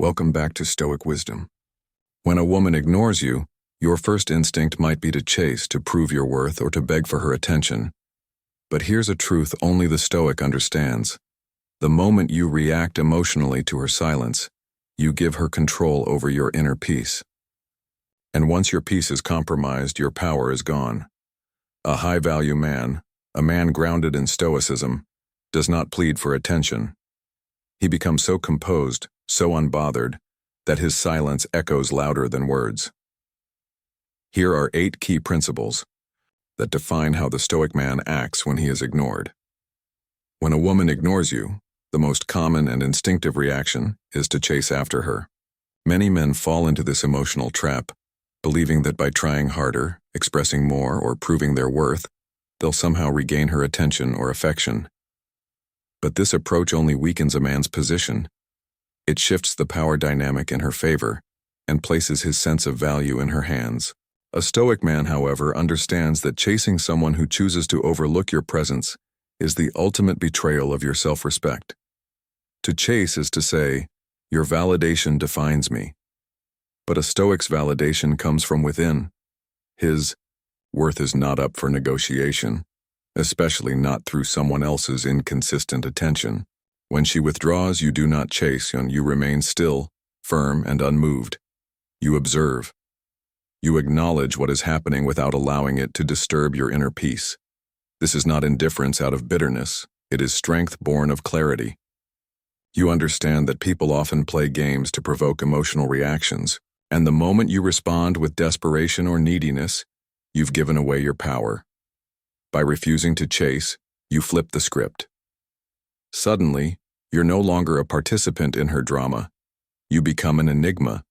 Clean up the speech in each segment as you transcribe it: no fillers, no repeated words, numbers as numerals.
Welcome back to Stoic Wisdom. When a woman ignores you, your first instinct might be to chase, to prove your worth, or to beg for her attention. But here's a truth only the Stoic understands. The moment you react emotionally to her silence, you give her control over your inner peace. And once your peace is compromised, your power is gone. A high-value man, a man grounded in Stoicism, does not plead for attention. He becomes so composed, so unbothered, that his silence echoes louder than words. Here are 8 key principles that define how the Stoic man acts when he is ignored. When a woman ignores you, the most common and instinctive reaction is to chase after her. Many men fall into this emotional trap, believing that by trying harder, expressing more, or proving their worth, they'll somehow regain her attention or affection. But this approach only weakens a man's position. It shifts the power dynamic in her favor and places his sense of value in her hands. A Stoic man, however, understands that chasing someone who chooses to overlook your presence is the ultimate betrayal of your self-respect. To chase is to say, "Your validation defines me." But a Stoic's validation comes from within. His worth is not up for negotiation, especially not through someone else's inconsistent attention. When she withdraws, you do not chase, and you remain still, firm, and unmoved. You observe. You acknowledge what is happening without allowing it to disturb your inner peace. This is not indifference out of bitterness. It is strength born of clarity. You understand that people often play games to provoke emotional reactions, and the moment you respond with desperation or neediness, you've given away your power. By refusing to chase, you flip the script. Suddenly, you're no longer a participant in her drama. You become an enigma,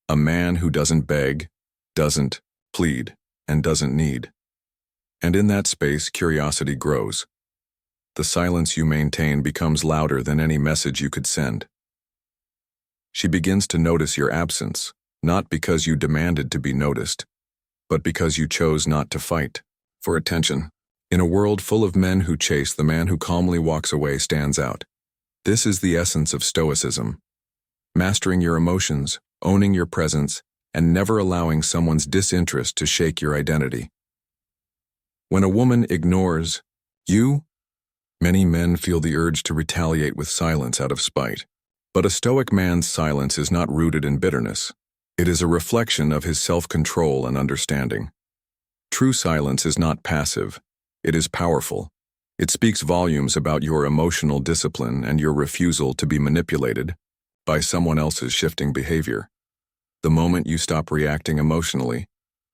a man who doesn't beg, doesn't plead, and doesn't need. And in that space, curiosity grows. The silence you maintain becomes louder than any message you could send. She begins to notice your absence, not because you demanded to be noticed, but because you chose not to fight for attention. In a world full of men who chase, the man who calmly walks away stands out. This is the essence of Stoicism. Mastering your emotions, owning your presence, and never allowing someone's disinterest to shake your identity. When a woman ignores you, many men feel the urge to retaliate with silence out of spite. But a Stoic man's silence is not rooted in bitterness. It is a reflection of his self-control and understanding. True silence is not passive. It is powerful. It speaks volumes about your emotional discipline and your refusal to be manipulated by someone else's shifting behavior. The moment you stop reacting emotionally,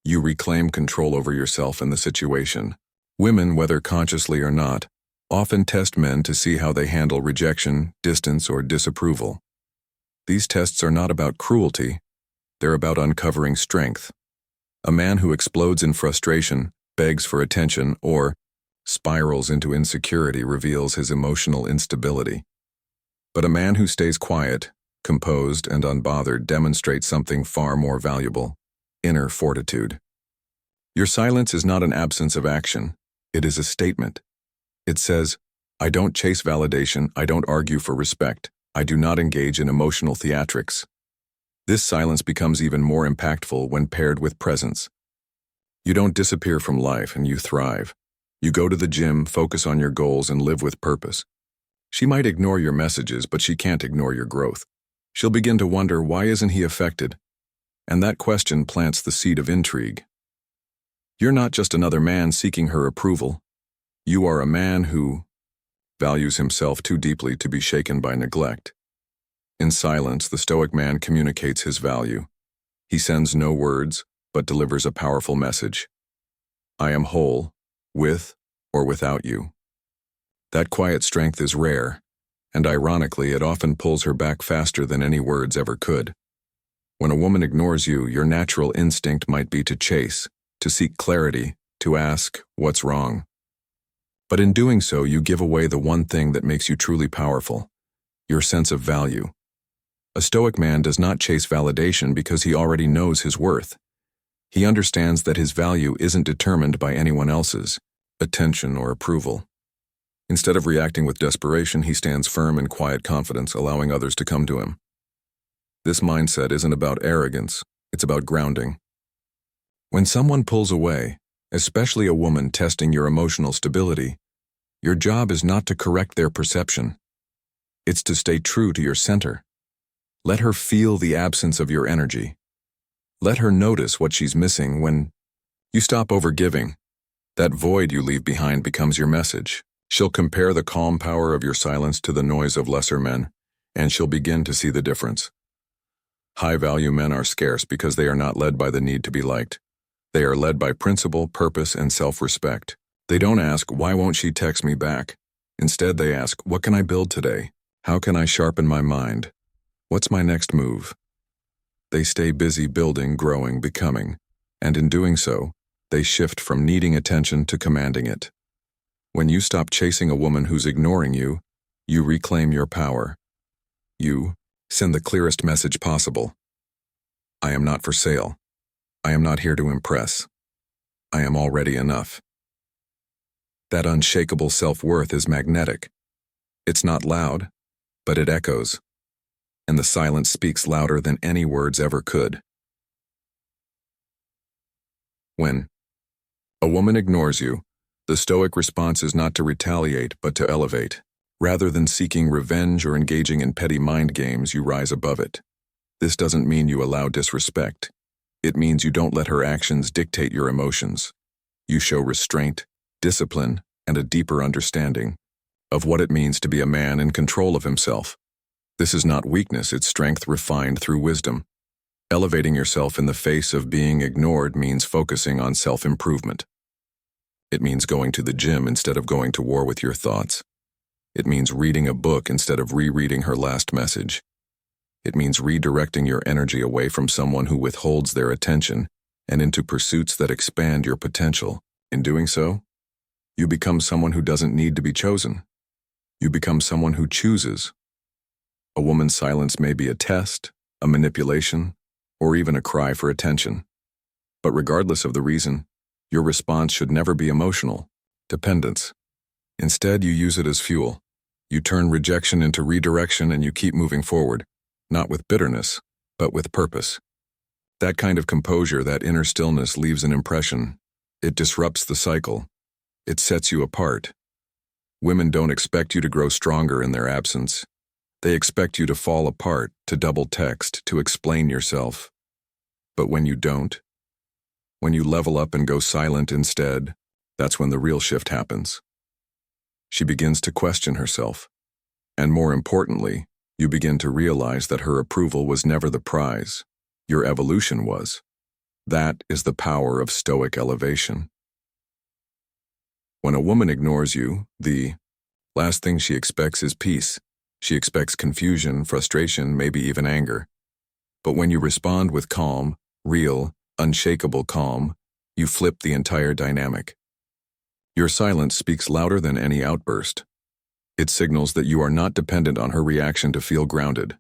you reclaim control over yourself and the situation. Women, whether consciously or not, often test men to see how they handle rejection, distance, or disapproval. These tests are not about cruelty. They're about uncovering strength. A man who explodes in frustration, begs for attention, or spirals into insecurity reveals his emotional instability. But a man who stays quiet, composed, and unbothered demonstrates something far more valuable: inner fortitude. Your silence is not an absence of action. It is a statement. It says, "I don't chase validation, I don't argue for respect, I do not engage in emotional theatrics." This silence becomes even more impactful when paired with presence. You don't disappear from life, and you thrive. You go to the gym, focus on your goals, and live with purpose. She might ignore your messages, but she can't ignore your growth. She'll begin to wonder, why isn't he affected? And that question plants the seed of intrigue. You're not just another man seeking her approval. You are a man who values himself too deeply to be shaken by neglect. In silence, the Stoic man communicates his value. He sends no words, but delivers a powerful message. I am whole, with or without you. That quiet strength is rare, and ironically, it often pulls her back faster than any words ever could. When a woman ignores you, your natural instinct might be to chase, to seek clarity, to ask, "What's wrong?" But in doing so, you give away the one thing that makes you truly powerful: your sense of value. A Stoic man does not chase validation because he already knows his worth. He understands that his value isn't determined by anyone else's attention or approval. Instead of reacting with desperation, he stands firm in quiet confidence, allowing others to come to him. This mindset isn't about arrogance, it's about grounding. When someone pulls away, especially a woman testing your emotional stability, your job is not to correct their perception. It's to stay true to your center. Let her feel the absence of your energy. Let her notice what she's missing when you stop overgiving. That void you leave behind becomes your message. She'll compare the calm power of your silence to the noise of lesser men, and she'll begin to see the difference. High-value men are scarce because they are not led by the need to be liked. They are led by principle, purpose, and self-respect. They don't ask, why won't she text me back? Instead, they ask, what can I build today? How can I sharpen my mind? What's my next move? They stay busy building, growing, becoming, and in doing so, they shift from needing attention to commanding it. When you stop chasing a woman who's ignoring you, you reclaim your power. You send the clearest message possible. I am not for sale. I am not here to impress. I am already enough. That unshakable self-worth is magnetic. It's not loud, but it echoes, and the silence speaks louder than any words ever could. When a woman ignores you, the Stoic response is not to retaliate, but to elevate. Rather than seeking revenge or engaging in petty mind games, you rise above it. This doesn't mean you allow disrespect. It means you don't let her actions dictate your emotions. You show restraint, discipline, and a deeper understanding of what it means to be a man in control of himself. This is not weakness, it's strength refined through wisdom. Elevating yourself in the face of being ignored means focusing on self-improvement. It means going to the gym instead of going to war with your thoughts. It means reading a book instead of rereading her last message. It means redirecting your energy away from someone who withholds their attention and into pursuits that expand your potential. In doing so, you become someone who doesn't need to be chosen. You become someone who chooses. A woman's silence may be a test, a manipulation, or even a cry for attention. But regardless of the reason, your response should never be emotional, dependence. Instead, you use it as fuel. You turn rejection into redirection and you keep moving forward, not with bitterness, but with purpose. That kind of composure, that inner stillness leaves an impression. It disrupts the cycle. It sets you apart. Women don't expect you to grow stronger in their absence. They expect you to fall apart, to double text, to explain yourself. But when you don't, when you level up and go silent instead, that's when the real shift happens. She begins to question herself. And more importantly, you begin to realize that her approval was never the prize. Your evolution was. That is the power of Stoic elevation. When a woman ignores you, the last thing she expects is peace. She expects confusion, frustration, maybe even anger. But when you respond with calm, real, unshakable calm, you flip the entire dynamic. Your silence speaks louder than any outburst. It signals that you are not dependent on her reaction to feel grounded.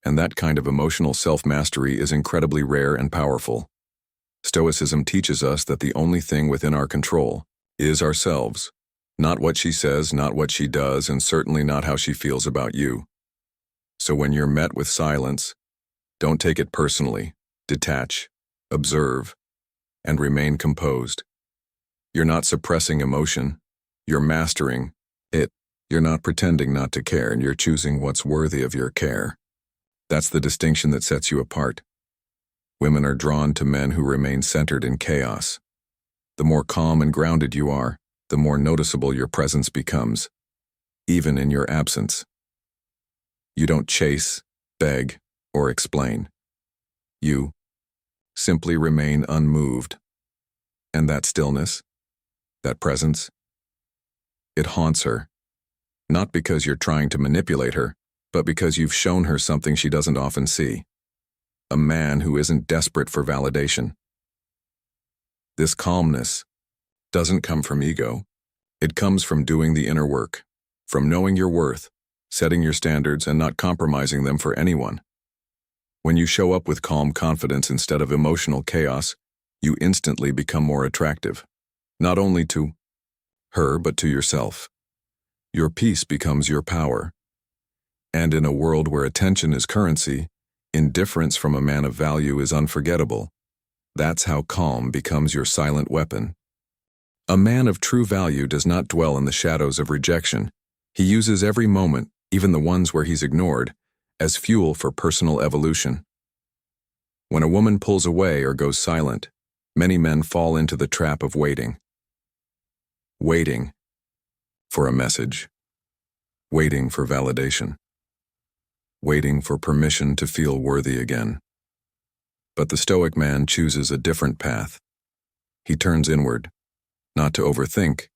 And that kind of emotional self-mastery is incredibly rare and powerful. Stoicism teaches us that the only thing within our control is ourselves. Not what she says, not what she does, and certainly not how she feels about you. So when you're met with silence, don't take it personally. Detach, observe, and remain composed. You're not suppressing emotion. You're mastering it. You're not pretending not to care, and you're choosing what's worthy of your care. That's the distinction that sets you apart. Women are drawn to men who remain centered in chaos. The more calm and grounded you are, the more noticeable your presence becomes, even in your absence. You don't chase, beg, or explain. You simply remain unmoved. And that stillness, that presence, it haunts her. Not because you're trying to manipulate her, but because you've shown her something she doesn't often see. A man who isn't desperate for validation. This calmness doesn't come from ego. It comes from doing the inner work, from knowing your worth, setting your standards, and not compromising them for anyone. When you show up with calm confidence instead of emotional chaos, you instantly become more attractive. Not only to her, but to yourself. Your peace becomes your power. And in a world where attention is currency, Indifference from a man of value is unforgettable. That's how calm becomes your silent weapon. A man of true value does not dwell in the shadows of rejection. He uses every moment, even the ones where he's ignored, as fuel for personal evolution. When a woman pulls away or goes silent, many men fall into the trap of waiting. Waiting for a message. Waiting for validation. Waiting for permission to feel worthy again. But the Stoic man chooses a different path. He turns inward, not to overthink,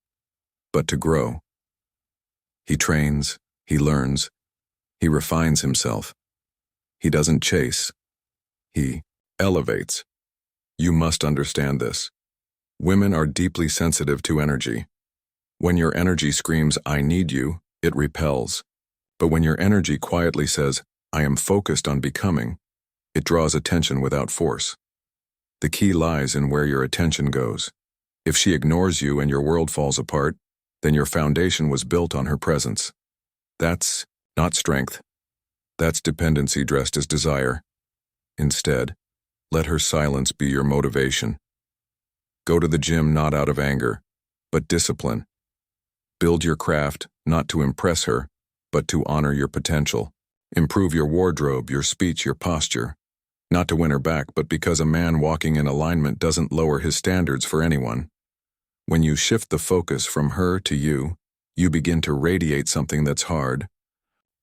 but to grow. He trains, he learns, he refines himself. He doesn't chase. He elevates. You must understand this. Women are deeply sensitive to energy. When your energy screams, "I need you," it repels. But when your energy quietly says, "I am focused on becoming," it draws attention without force. The key lies in where your attention goes. If she ignores you and your world falls apart, then your foundation was built on her presence. That's not strength. That's dependency dressed as desire. Instead, let her silence be your motivation. Go to the gym not out of anger, but discipline. Build your craft not to impress her, but to honor your potential. Improve your wardrobe, your speech, your posture. Not to win her back, but because a man walking in alignment doesn't lower his standards for anyone. When you shift the focus from her to you, you begin to radiate something that's hard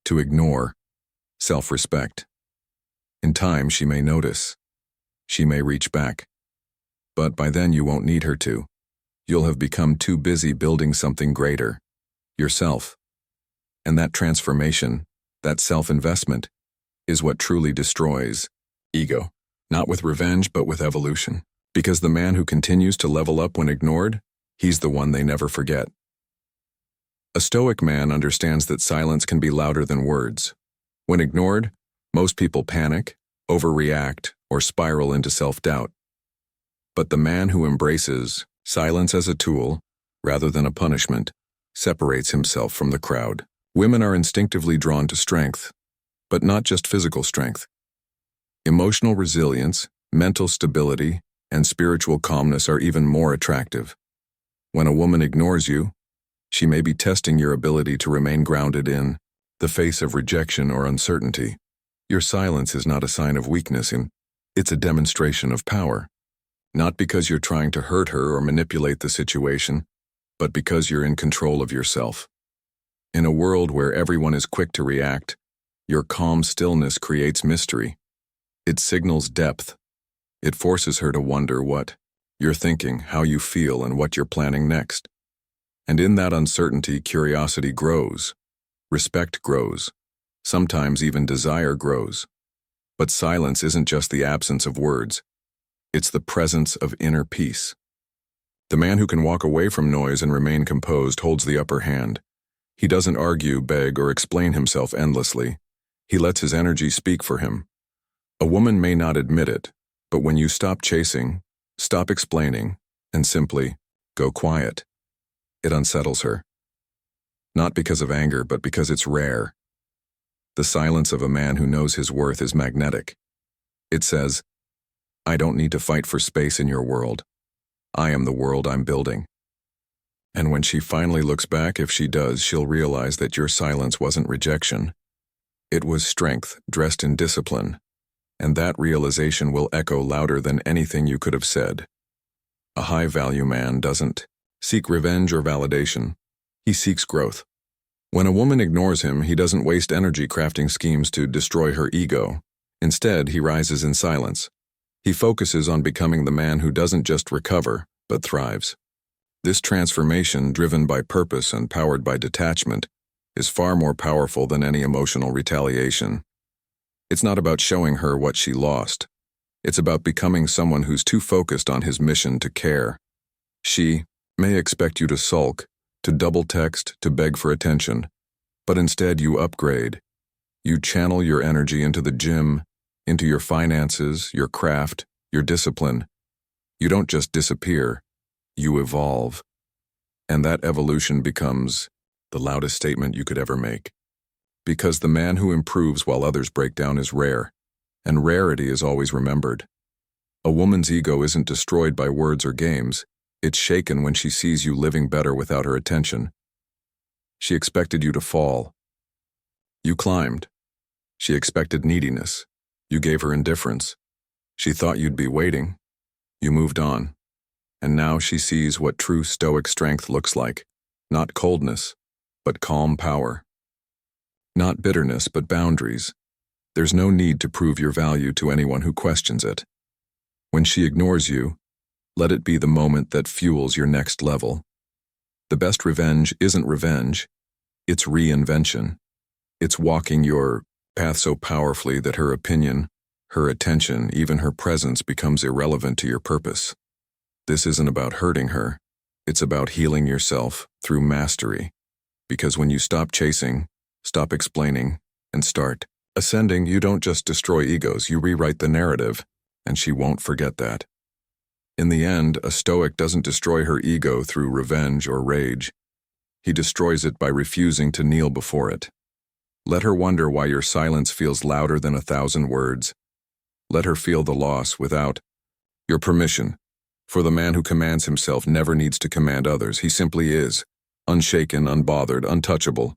to ignore: self-respect. In time, she may notice. She may reach back. But by then you won't need her to. You'll have become too busy building something greater: yourself. And that transformation, that self-investment, is what truly destroys ego. Not with revenge, but with evolution. Because the man who continues to level up when ignored, he's the one they never forget. A Stoic man understands that silence can be louder than words. When ignored, most people panic, overreact, or spiral into self-doubt. But the man who embraces silence as a tool, rather than a punishment, separates himself from the crowd. Women are instinctively drawn to strength, but not just physical strength. Emotional resilience, mental stability, and spiritual calmness are even more attractive. When a woman ignores you, she may be testing your ability to remain grounded in the face of rejection or uncertainty. Your silence is not a sign of weakness, it's a demonstration of power. Not because you're trying to hurt her or manipulate the situation, but because you're in control of yourself. In a world where everyone is quick to react, your calm stillness creates mystery. It signals depth. It forces her to wonder what you're thinking, how you feel, and what you're planning next. And in that uncertainty, curiosity grows, respect grows, sometimes even desire grows. But silence isn't just the absence of words. It's the presence of inner peace. The man who can walk away from noise and remain composed holds the upper hand. He doesn't argue, beg, or explain himself endlessly. He lets his energy speak for him. A woman may not admit it, but when you stop chasing, stop explaining, and simply go quiet, it unsettles her. Not because of anger, but because it's rare. The silence of a man who knows his worth is magnetic. It says, "I don't need to fight for space in your world. I am the world I'm building." And when she finally looks back, if she does, she'll realize that your silence wasn't rejection. It was strength dressed in discipline. And that realization will echo louder than anything you could have said. A high-value man doesn't seek revenge or validation. He seeks growth. When a woman ignores him, he doesn't waste energy crafting schemes to destroy her ego. Instead, he rises in silence. He focuses on becoming the man who doesn't just recover, but thrives. This transformation, driven by purpose and powered by detachment, is far more powerful than any emotional retaliation. It's not about showing her what she lost. It's about becoming someone who's too focused on his mission to care. She may expect you to sulk, to double text, to beg for attention, but instead you upgrade. You channel your energy into the gym, into your finances, your craft, your discipline. You don't just disappear, you evolve. And that evolution becomes the loudest statement you could ever make. Because the man who improves while others break down is rare. and rarity is always remembered. A woman's ego isn't destroyed by words or games, it's shaken when she sees you living better without her attention. She expected you to fall. You climbed. She expected neediness. You gave her indifference. She thought you'd be waiting. You moved on. And now she sees what true Stoic strength looks like. Not coldness, but calm power. Not bitterness, but boundaries. There's no need to prove your value to anyone who questions it. When she ignores you, let it be the moment that fuels your next level. The best revenge isn't revenge, it's reinvention. It's walking your path so powerfully that her opinion, her attention, even her presence becomes irrelevant to your purpose. This isn't about hurting her, it's about healing yourself through mastery. Because when you stop chasing, stop explaining, and start ascending, you don't just destroy egos, you rewrite the narrative, and she won't forget that. In the end, a Stoic doesn't destroy her ego through revenge or rage. He destroys it by refusing to kneel before it. Let her wonder why your silence feels louder than 1,000 words. Let her feel the loss without your permission. For the man who commands himself never needs to command others. He simply is, unshaken, unbothered, untouchable.